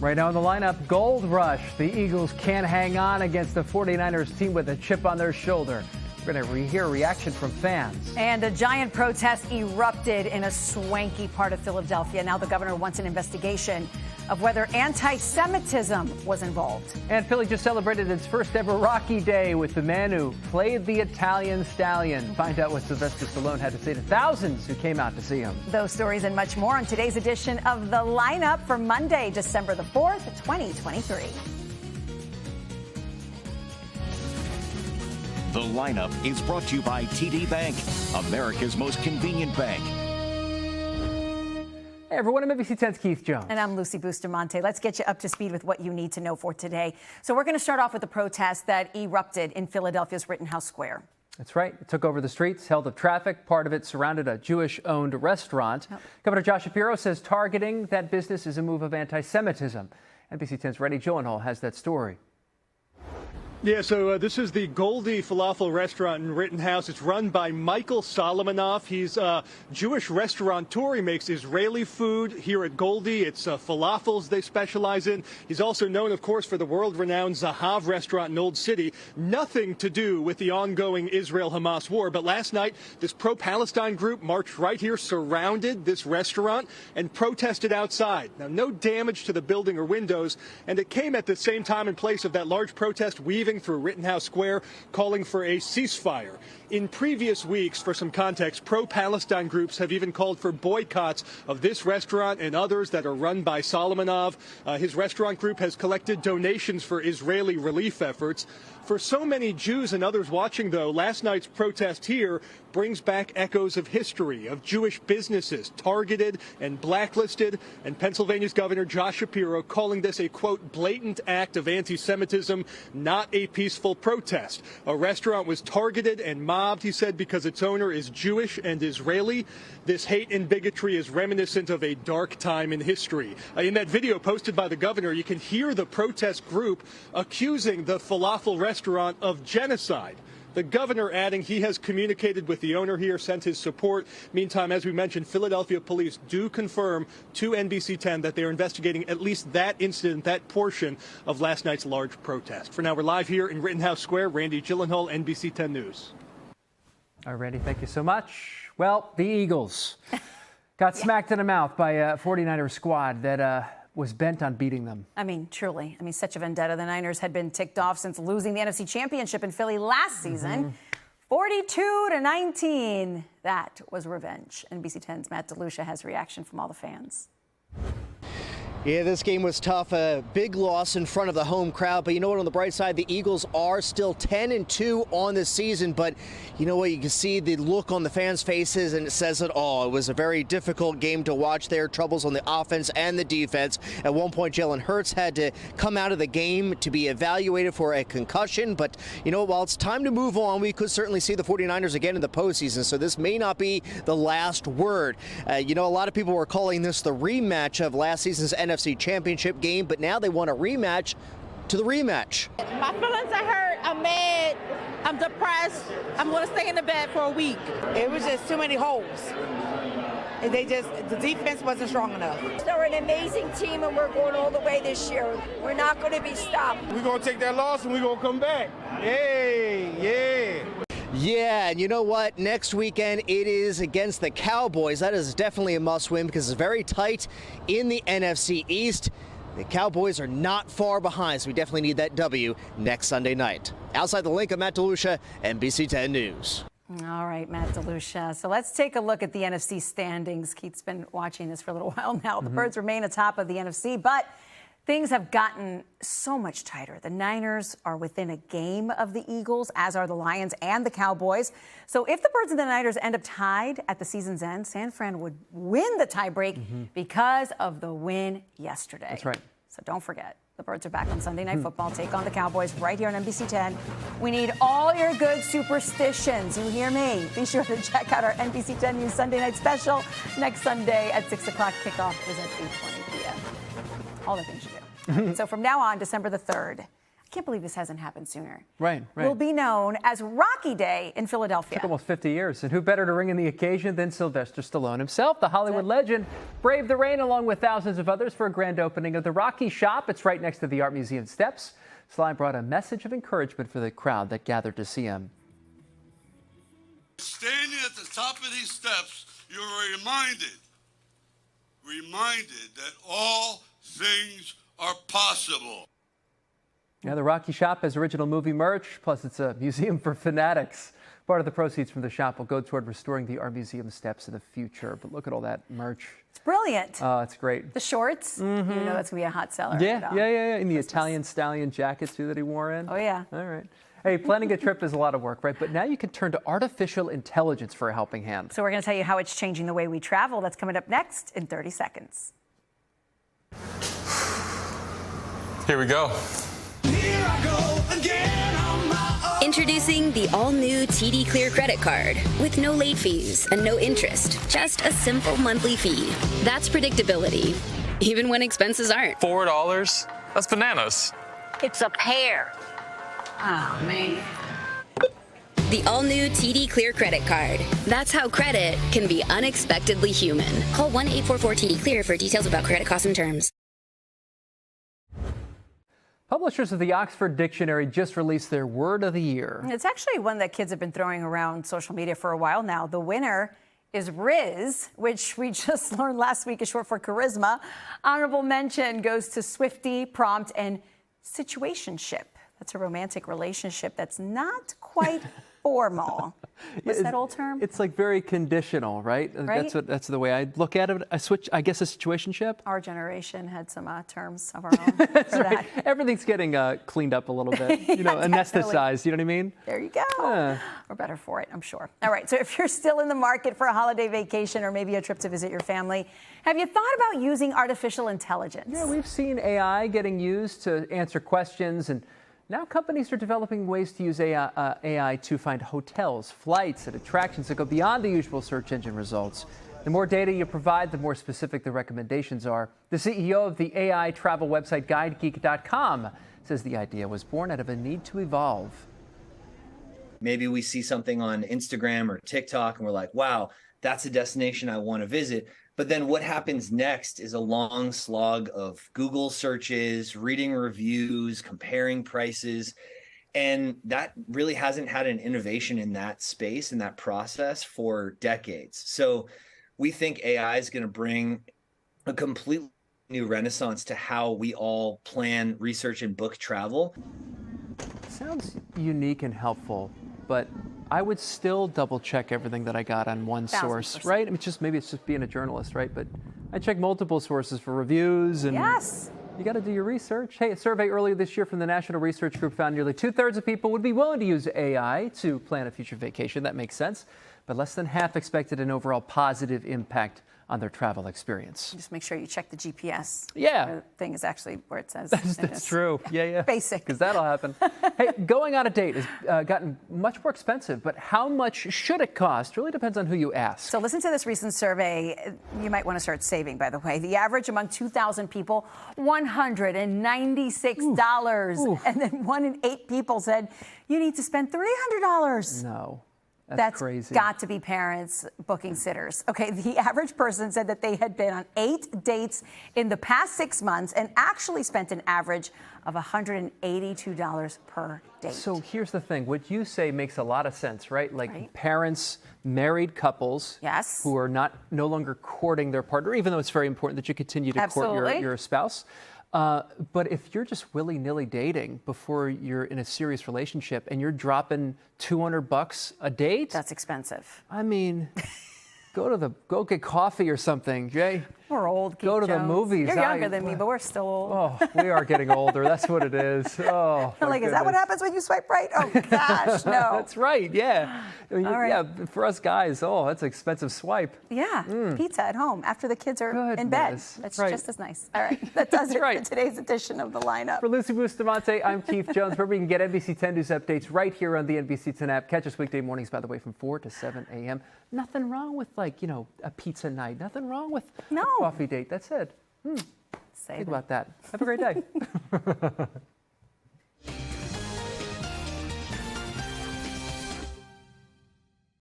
Right now in the lineup, Gold Rush. The Eagles can't hang on against the 49ers team with a chip on their shoulder. We're going to hear a reaction from fans. And a giant protest erupted in a swanky part of Philadelphia. Now the governor wants an investigation of whether anti-Semitism was involved. And Philly just celebrated its first ever Rocky Day with the man who played the Italian stallion. Find out what Sylvester Stallone had to say to thousands who came out to see him. Those stories and much more on today's edition of The Lineup for Monday, December the 4th, 2023. The Lineup is brought to you by TD Bank, America's most convenient bank. Hey everyone, I'm NBC 10's Keith Jones. And I'm Lucy Bustamante. Let's get you up to speed with what you need to know for today. So we're going to start off with the protest that erupted in Philadelphia's Rittenhouse Square. That's right. It took over the streets, held up traffic. Part of it surrounded a Jewish-owned restaurant. Yep. Governor Josh Shapiro says targeting that business is a move of anti-Semitism. NBC 10's Reddy Gyllenhaal has that story. Yeah, so this is the Goldie Falafel restaurant in Rittenhouse. It's run by Michael Solomonoff. He's a Jewish restaurateur. He makes Israeli food here at Goldie. It's falafels they specialize in. He's also known, of course, for the world-renowned Zahav restaurant in Old City. Nothing to do with the ongoing Israel-Hamas war. But last night, this pro-Palestine group marched right here, surrounded this restaurant, and protested outside. Now, no damage to the building or windows, and it came at the same time and place of that large protest weaving through Rittenhouse Square, calling for a ceasefire. In previous weeks, for some context, pro-Palestine groups have even called for boycotts of this restaurant and others that are run by Solomonov. His restaurant group has collected donations for Israeli relief efforts. For so many Jews and others watching, though, last night's protest here brings back echoes of history, of Jewish businesses targeted and blacklisted, and Pennsylvania's Governor Josh Shapiro calling this a, quote, blatant act of anti-Semitism, not a peaceful protest. A restaurant was targeted and mobbed, he said, because its owner is Jewish and Israeli. This hate and bigotry is reminiscent of a dark time in history. In that video posted by the governor, you can hear the protest group accusing the falafel restaurant of genocide. The governor adding he has communicated with the owner here, sent his support. Meantime, as we mentioned, Philadelphia police do confirm to NBC 10 that they are investigating at least that incident, that portion of last night's large protest. For now, we're live here in Rittenhouse Square. Randy Gyllenhaal, NBC 10 News. All right, Randy, thank you so much. Well, the Eagles got smacked in the mouth by a 49ers squad that was bent on beating them. I mean, truly. I mean, such a vendetta. The Niners had been ticked off since losing the NFC Championship in Philly last season. 42-19. That was revenge. NBC 10's Matt DeLucia has reaction from all the fans. Yeah, this game was tough. A big loss in front of the home crowd. But you know what? On the bright side, the Eagles are still 10-2 on the season. But you know what? You can see the look on the fans' faces, and it says it all. It was a very difficult game to watch there. Troubles on the offense and the defense. At one point, Jalen Hurts had to come out of the game to be evaluated for a concussion. But you know, while it's time to move on, we could certainly see the 49ers again in the postseason. So this may not be the last word. You know, a lot of people were calling this the rematch of last season's NFC Championship game, but now they want a rematch to the rematch. My feelings are hurt. I'm mad. I'm depressed. I'm going to stay in the bed for a week. It was just too many holes. And the defense wasn't strong enough. They're an amazing team, and we're going all the way this year. We're not going to be stopped. We're going to take that loss, and we're going to come back. Yay, yeah. Yeah, and you know what? Next weekend it is against the Cowboys. That is definitely a must-win because it's very tight in the NFC East. The Cowboys are not far behind, so we definitely need that W next Sunday night. Outside the link, I'm Matt DeLucia, NBC 10 News. All right, Matt DeLucia. So let's take a look at the NFC standings. Keith's been watching this for a little while now. The Birds remain atop of the NFC, but things have gotten so much tighter. The Niners are within a game of the Eagles, as are the Lions and the Cowboys. So if the Birds and the Niners end up tied at the season's end, San Fran would win the tiebreak because of the win yesterday. That's right. So don't forget, the Birds are back on Sunday Night Football. Take on the Cowboys right here on NBC 10. We need all your good superstitions. You hear me? Be sure to check out our NBC 10 News Sunday Night Special next Sunday at 6 o'clock. Kickoff is at 8:20 p.m. All the things you do. So from now on, December the 3rd, I can't believe this hasn't happened sooner. Right. Will be known as Rocky Day in Philadelphia. Took almost 50 years. And who better to ring in the occasion than Sylvester Stallone himself? The Hollywood legend braved the rain along with thousands of others for a grand opening of the Rocky Shop. It's right next to the Art Museum steps. Sly brought a message of encouragement for the crowd that gathered to see him. Standing at the top of these steps, you're reminded that all things are possible. Yeah, the Rocky Shop has original movie merch, plus it's a museum for fanatics. Part of the proceeds from the shop will go toward restoring the Art Museum steps in the future. But look at all that merch. It's brilliant. Oh, it's great. The shorts, you know that's going to be a hot seller. Yeah. And the Italian stallion jacket, too, that he wore in. Oh, yeah. All right. Hey, planning a trip is a lot of work, right? But now you can turn to artificial intelligence for a helping hand. So we're going to tell you how it's changing the way we travel. That's coming up next in 30 seconds. Here we go. Introducing the all-new TD Clear credit card with no late fees and no interest, just a simple monthly fee. That's predictability, even when expenses aren't. $4? That's bananas. It's a pear. Oh, man. The all-new TD Clear credit card. That's how credit can be unexpectedly human. Call 1-844-TD-CLEAR for details about credit costs and terms. Publishers of the Oxford Dictionary just released their word of the year. It's actually one that kids have been throwing around social media for a while now. The winner is Riz, which we just learned last week is short for charisma. Honorable mention goes to Swifty, prompt, and situationship. That's a romantic relationship that's not quite formal. What's that old term? It's like very conditional, right? That's the way I look at it. I guess a situationship. Our generation had some terms of our own for that. Everything's getting cleaned up a little bit, anesthetized, you know what I mean? There you go. We're better for it, I'm sure. All right, so if you're still in the market for a holiday vacation or maybe a trip to visit your family, have you thought about using artificial intelligence? Yeah, we've seen AI getting used to answer questions, and now companies are developing ways to use AI to find hotels, flights, and attractions that go beyond the usual search engine results. The more data you provide, the more specific the recommendations are. The CEO of the AI travel website GuideGeek.com says the idea was born out of a need to evolve. Maybe we see something on Instagram or TikTok and we're like, wow, that's a destination I want to visit. But then what happens next is a long slog of Google searches, reading reviews, comparing prices. And that really hasn't had an innovation in that space, in that process for decades. So we think AI is going to bring a completely new renaissance to how we all plan, research, and book travel. Sounds unique and helpful, but I would still double check everything that I got on one source, right? I mean, maybe it's just being a journalist, right? But I check multiple sources for reviews, and you got to do your research. Hey, a survey earlier this year from the National Research Group found nearly 2/3 of people would be willing to use AI to plan a future vacation. That makes sense. But less than half expected an overall positive impact on their travel experience. Just make sure you check the GPS. Yeah. The thing is actually where it says. That's true. Yeah. Basic. Because that'll happen. Hey, going on a date has gotten much more expensive, but how much should it cost? Really depends on who you ask. So listen to this recent survey. You might want to start saving, by the way. The average among 2,000 people, $196. Oof. And then 1 in 8 people said, you need to spend $300. No. That's crazy. Got to be parents booking sitters. Okay, the average person said that they had been on 8 dates in the past 6 months and actually spent an average of $182 per date. So here's the thing. What you say makes a lot of sense, right? Like parents, married couples who are no longer courting their partner, even though it's very important that you continue to court your spouse. But if you're just willy-nilly dating before you're in a serious relationship and you're dropping $200 a date, that's expensive. I mean, go get coffee or something, Jay. We're old. Go to the movies. You're younger than me, but we're still old. Oh, we are getting older. That's what it is. Oh, like, is that what happens when you swipe right? Oh gosh, no. That's right. Yeah. I mean, yeah. For us guys, that's an expensive swipe. Yeah. Pizza at home after the kids are in bed. That's just as nice. All right. That does it for today's edition of The Lineup. For Lucy Bustamante, I'm Keith Jones. Remember, you can get NBC 10 News updates right here on the NBC 10 app. Catch us weekday mornings, by the way, from 4 to 7 a.m. Nothing wrong with a pizza night. Nothing wrong with a coffee date. That's it. Think about that. Have a great day.